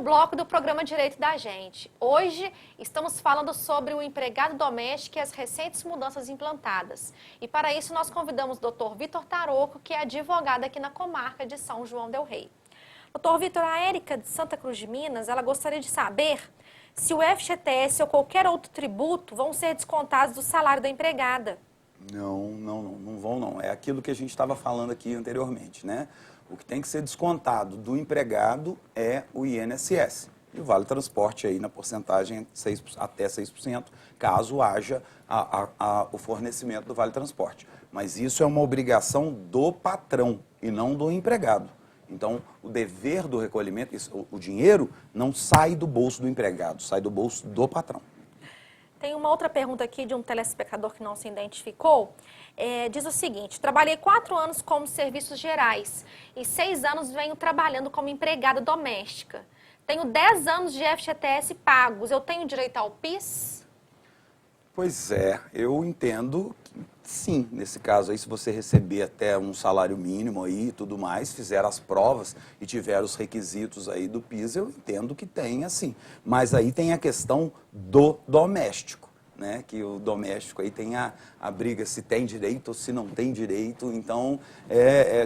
bloco do programa Direito da Gente. Hoje estamos falando sobre o empregado doméstico e as recentes mudanças implantadas. E para isso nós convidamos o Dr. Vitor Taroco, que é advogado aqui na comarca de São João del Rei. Dr. Vitor, a Érica de Santa Cruz de Minas, ela gostaria de saber se o FGTS ou qualquer outro tributo vão ser descontados do salário da empregada. Não vão não. É aquilo que a gente estava falando aqui anteriormente, né? O que tem que ser descontado do empregado é o INSS. E o Vale Transporte aí na porcentagem até 6%, caso haja o fornecimento do Vale Transporte. Mas isso é uma obrigação do patrão e não do empregado. Então, o dever do recolhimento, o dinheiro não sai do bolso do empregado, sai do bolso do patrão. Tem uma outra pergunta aqui de um telespectador que não se identificou. Diz o seguinte: trabalhei 4 anos como serviços gerais e 6 anos venho trabalhando como empregada doméstica. Tenho 10 anos de FGTS pagos. Eu tenho direito ao PIS? Pois é, eu entendo que sim. Nesse caso aí, se você receber até um salário mínimo aí e tudo mais, fizer as provas e tiver os requisitos aí do PIS, eu entendo que tenha sim. Mas aí tem a questão do doméstico, né? Que o doméstico aí tem a briga se tem direito ou se não tem direito. Então,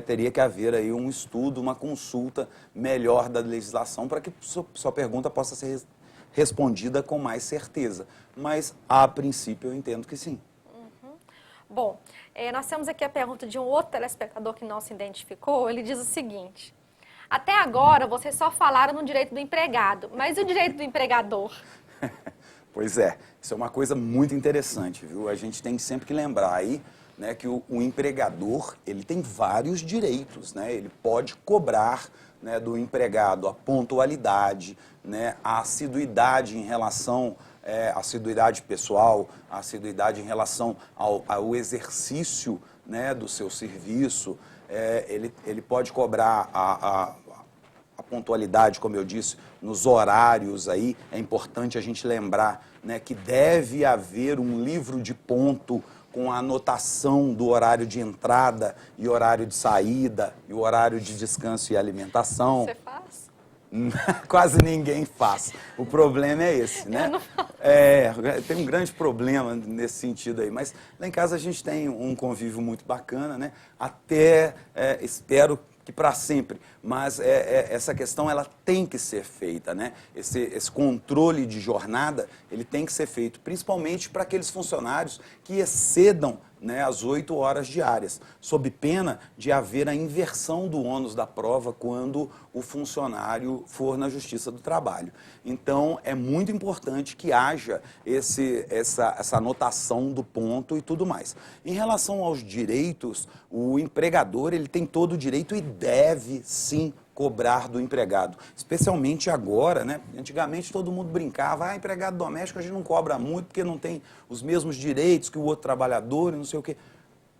teria que haver aí um estudo, uma consulta melhor da legislação para que sua pergunta possa ser respondida com mais certeza. Mas, a princípio, eu entendo que sim. Bom, nós temos aqui a pergunta de um outro telespectador que não se identificou. Ele diz o seguinte: até agora vocês só falaram no direito do empregado, mas e o direito do empregador? Pois é, isso é uma coisa muito interessante, viu? A gente tem sempre que lembrar aí, né, que o empregador, ele tem vários direitos, né? Ele pode cobrar, né, do empregado a pontualidade, né, a assiduidade em relação assiduidade pessoal, a assiduidade em relação ao exercício, né, do seu serviço. Ele pode cobrar a pontualidade, como eu disse, nos horários aí. É importante a gente lembrar, né, que deve haver um livro de ponto com a anotação do horário de entrada e horário de saída e o horário de descanso e alimentação. Você faz? Quase ninguém faz. O problema é esse, né? Tem um grande problema nesse sentido aí. Mas lá em casa a gente tem um convívio muito bacana, né? Até espero que para sempre. Mas essa questão ela tem que ser feita, né? Esse controle de jornada, ele tem que ser feito, principalmente para aqueles funcionários que excedam, né, as 8 horas diárias, sob pena de haver a inversão do ônus da prova quando o funcionário for na Justiça do Trabalho. Então, é muito importante que haja essa anotação do ponto e tudo mais. Em relação aos direitos, o empregador ele tem todo o direito e deve, sim, cobrar do empregado, especialmente agora, né? Antigamente todo mundo brincava, empregado doméstico a gente não cobra muito porque não tem os mesmos direitos que o outro trabalhador e não sei o quê.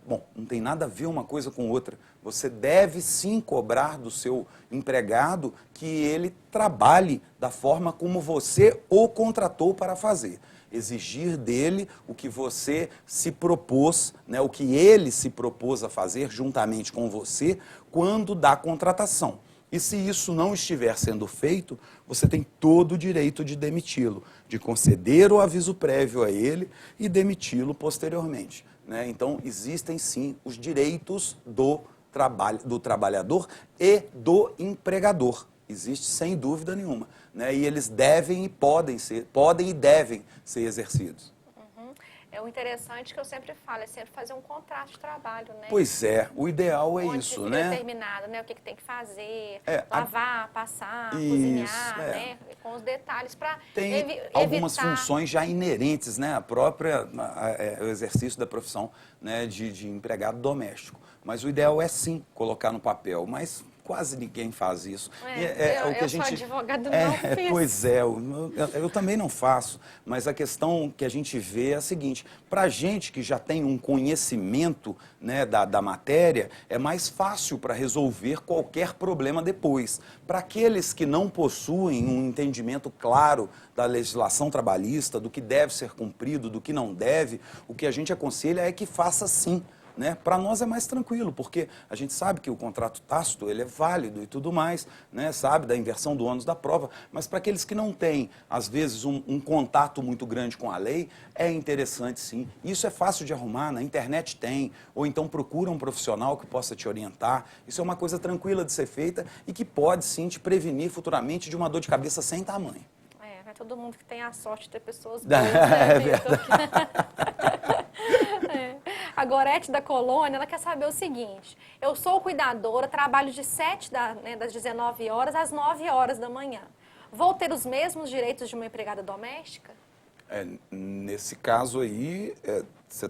Bom, não tem nada a ver uma coisa com outra. Você deve sim cobrar do seu empregado que ele trabalhe da forma como você o contratou para fazer. Exigir dele o que você se propôs, né? O que ele se propôs a fazer juntamente com você quando da contratação. E se isso não estiver sendo feito, você tem todo o direito de demiti-lo, de conceder o aviso prévio a ele e demiti-lo posteriormente, né? Então, existem sim os direitos do trabalhador e do empregador. Existe sem dúvida nenhuma, né? E eles devem e devem ser exercidos. O interessante que eu sempre falo é sempre fazer um contrato de trabalho, né? Pois é, o ideal é isso, né? Determinado, né? O que tem que fazer, lavar, passar, isso, cozinhar, né? Com os detalhes para evitar... algumas funções já inerentes, né? O exercício da profissão, né, de empregado doméstico. Mas o ideal é sim colocar no papel, mas quase ninguém faz isso. Eu sou advogada, não fiz. Pois é, eu também não faço, mas a questão que a gente vê é a seguinte: para a gente que já tem um conhecimento, né, da matéria, é mais fácil para resolver qualquer problema depois. Para aqueles que não possuem um entendimento claro da legislação trabalhista, do que deve ser cumprido, do que não deve, o que a gente aconselha é que faça sim né? Para nós é mais tranquilo, porque a gente sabe que o contrato tácito ele é válido e tudo mais, né? Sabe da inversão do ônus da prova, mas para aqueles que não têm, às vezes, um contato muito grande com a lei, é interessante sim. Isso é fácil de arrumar, na internet tem, ou então procura um profissional que possa te orientar. Isso é uma coisa tranquila de ser feita e que pode sim te prevenir futuramente de uma dor de cabeça sem tamanho. Não é todo mundo que tem a sorte de ter pessoas boas, né, É Vitor? verdade. A Gorete da Colônia, ela quer saber o seguinte: eu sou cuidadora, trabalho de 7 das 19 horas às 9 horas da manhã. Vou ter os mesmos direitos de uma empregada doméstica? Nesse caso aí, você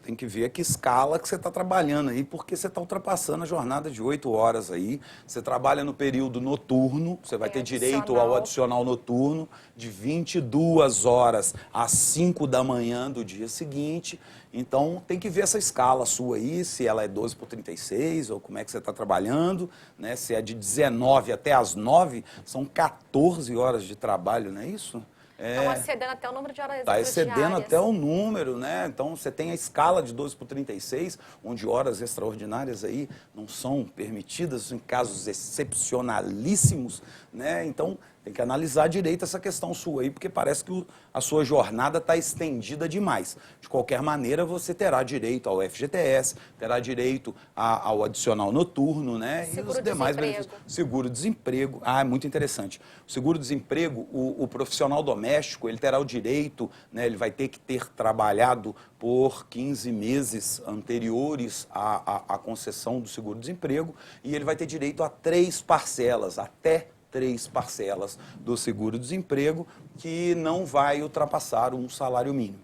tem que ver a que escala que você está trabalhando aí, porque você está ultrapassando a jornada de 8 horas aí. Você trabalha no período noturno, você vai ter direito ao adicional noturno de 22 horas às 5 da manhã do dia seguinte. Então, tem que ver essa escala sua aí, se ela é 12 por 36, ou como é que você está trabalhando, né? Se é de 19 até as 9, são 14 horas de trabalho, não é isso? Estão excedendo até o número de horas Está extras excedendo diárias. até o número, né? Então, você tem a escala de 12 por 36, onde horas extraordinárias aí não são permitidas em casos excepcionalíssimos, né? Então, tem que analisar direito essa questão sua aí, porque parece que a sua jornada está estendida demais. De qualquer maneira, você terá direito ao FGTS, terá direito ao adicional noturno, né? E os demais benefícios. Seguro-desemprego. É muito interessante. O seguro-desemprego, o profissional doméstico, ele terá o direito, né? Ele vai ter que ter trabalhado por 15 meses anteriores à concessão do seguro-desemprego e ele vai ter direito a 3 parcelas, até 3 parcelas do seguro-desemprego, que não vai ultrapassar um salário mínimo.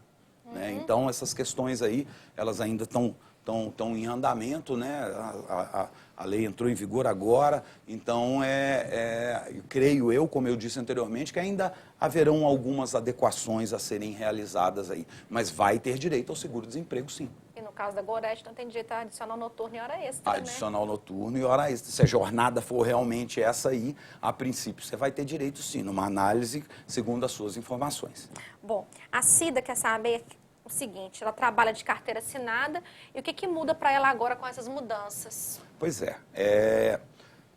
Né? Então, essas questões aí, elas ainda estão em andamento, né? A lei entrou em vigor agora, então creio eu, como eu disse anteriormente, que ainda haverão algumas adequações a serem realizadas aí, mas vai ter direito ao seguro-desemprego, sim. E no caso da Gorete, não tem direito a adicional noturno e hora extra, Adicional noturno e hora extra. Se a jornada for realmente essa aí, a princípio você vai ter direito sim, numa análise segundo as suas informações. Bom, a Cida quer saber o seguinte: ela trabalha de carteira assinada e o que muda para ela agora com essas mudanças? Pois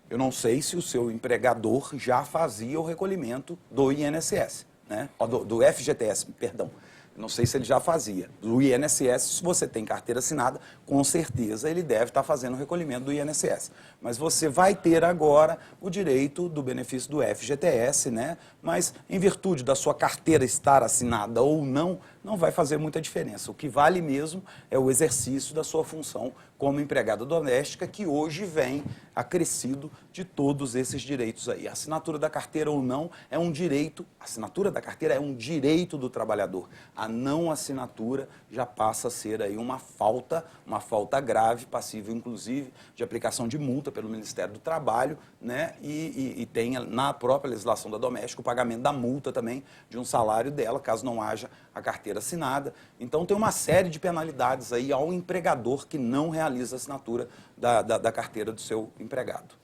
eu não sei se o seu empregador já fazia o recolhimento do INSS, né? Do FGTS, perdão. Não sei se ele já fazia. Do INSS, se você tem carteira assinada, com certeza ele deve estar fazendo o recolhimento do INSS. Mas você vai ter agora o direito do benefício do FGTS, né? Mas em virtude da sua carteira estar assinada ou não, não vai fazer muita diferença. O que vale mesmo é o exercício da sua função como empregada doméstica, que hoje vem acrescido de todos esses direitos aí. A assinatura da carteira ou não é um direito, a assinatura da carteira é um direito do trabalhador. A não assinatura já passa a ser aí uma falta grave, passível inclusive de aplicação de multa pelo Ministério do Trabalho, né? E tem na própria legislação da doméstica o pagamento da multa também de um salário dela, caso não haja a carteira assinada. Então tem uma série de penalidades aí ao empregador que não realiza a assinatura da carteira do seu empregado.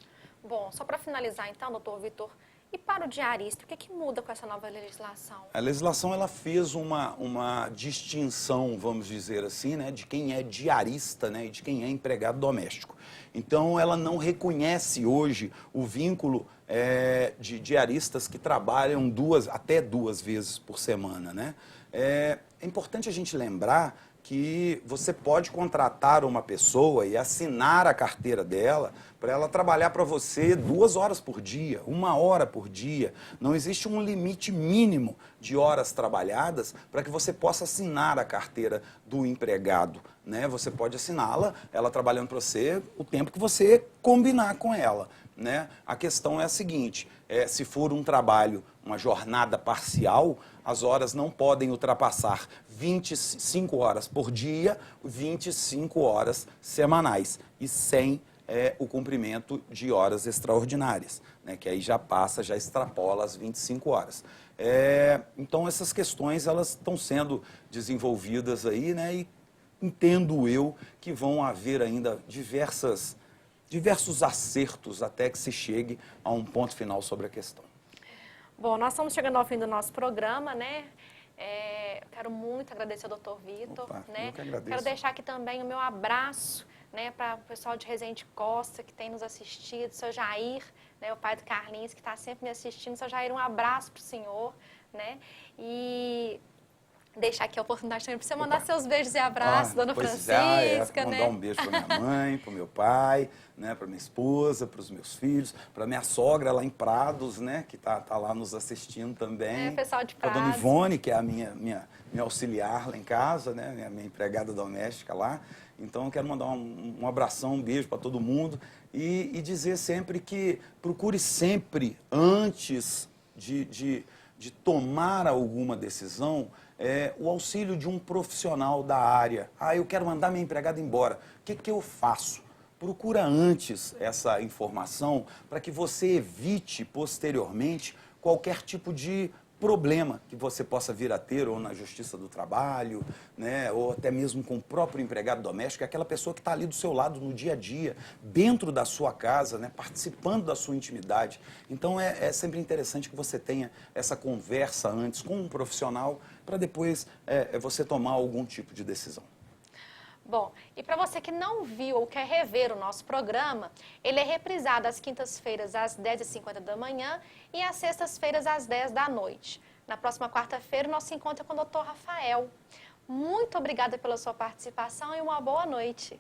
Bom, só para finalizar então, doutor Vitor, e para o diarista, o que muda com essa nova legislação? A legislação ela fez uma distinção, vamos dizer assim, né, de quem é diarista, né, e de quem é empregado doméstico. Então, ela não reconhece hoje o vínculo de diaristas que trabalham até duas vezes por semana, né? É importante a gente lembrar que você pode contratar uma pessoa e assinar a carteira dela para ela trabalhar para você 2 horas por dia, 1 hora por dia. Não existe um limite mínimo de horas trabalhadas para que você possa assinar a carteira do empregado, né? Você pode assiná-la, ela trabalhando para você, o tempo que você combinar com ela, né? A questão é a seguinte, se for um trabalho, uma jornada parcial, as horas não podem ultrapassar 25 horas por dia, 25 horas semanais e sem o cumprimento de horas extraordinárias, né, que aí já extrapola as 25 horas. Então essas questões elas estão sendo desenvolvidas aí, né, e entendo eu que vão haver ainda diversos acertos até que se chegue a um ponto final sobre a questão. Bom, nós estamos chegando ao fim do nosso programa, né? Eu quero muito agradecer ao doutor Vitor, Opa, né? eu que agradeço. Quero deixar aqui também o meu abraço, né, para o pessoal de Resende Costa, que tem nos assistido, seu Jair, né, o pai do Carlinhos, que está sempre me assistindo. Seu Jair, um abraço para o senhor, né? E deixar aqui a oportunidade também para você mandar seus beijos e abraços, dona Francisca, mandar né? um beijo para minha mãe, para o meu pai, né, para minha esposa, para os meus filhos, para minha sogra lá em Prados, né, que tá lá nos assistindo também. Pessoal de Para dona Prados. Ivone, que é a minha auxiliar lá em casa, né, minha empregada doméstica lá. Então, eu quero mandar um abração, um beijo para todo mundo e dizer sempre que procure sempre, antes de tomar alguma decisão, o auxílio de um profissional da área. Eu quero mandar minha empregada embora. O que eu faço? Procura antes essa informação para que você evite posteriormente qualquer tipo de problema que você possa vir a ter ou na Justiça do Trabalho, né, ou até mesmo com o próprio empregado doméstico, aquela pessoa que está ali do seu lado no dia a dia, dentro da sua casa, né, participando da sua intimidade. Então é sempre interessante que você tenha essa conversa antes com um profissional para depois você tomar algum tipo de decisão. Bom, e para você que não viu ou quer rever o nosso programa, ele é reprisado às quintas-feiras às 10h50 da manhã e às sextas-feiras às 10 da noite. Na próxima quarta-feira, o nosso encontro é com o Dr. Rafael. Muito obrigada pela sua participação e uma boa noite.